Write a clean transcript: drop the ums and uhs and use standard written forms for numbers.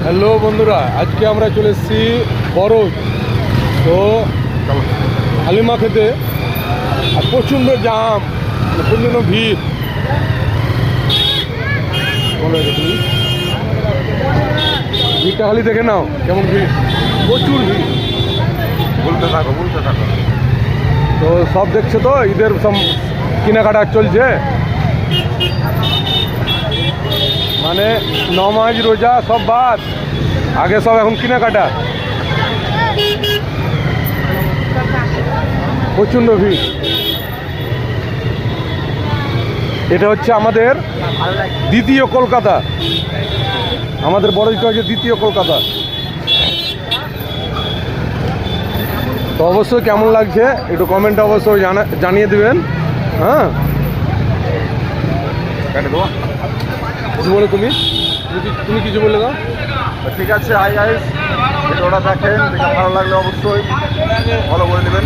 Hello বন্ধুরা, আজকে আমরা চলে এসেছি বরজ। তো হালিমা খেতে, আর প্রচণ্ড জাম, প্রচণ্ড ভিড়। ভিড়টা খালি দেখে নাও কেমন ভিড়, প্রচুর ভিড়। বলতে থাকো। তো সব দেখছো তো, ঈদের সব কেনাকাটা চলছে, মানে নমাজ রোজা সব বাদ, আগে সব এখন কেনাকাটা। প্রচণ্ড ভিড়। এটা হচ্ছে আমাদের দ্বিতীয় কলকাতা, আমাদের বড়দিটা হচ্ছে দ্বিতীয় কলকাতা। তো অবশ্যই কেমন লাগছে একটু কমেন্টে অবশ্যই জানিয়ে দেবেন। হ্যাঁ, কিছু বলে তুমি কিছু বলে দাও। ঠিক আছে, ভিডিওটা দেখেন, দেখে ভালো লাগলে অবশ্যই ফলো করে দেবেন।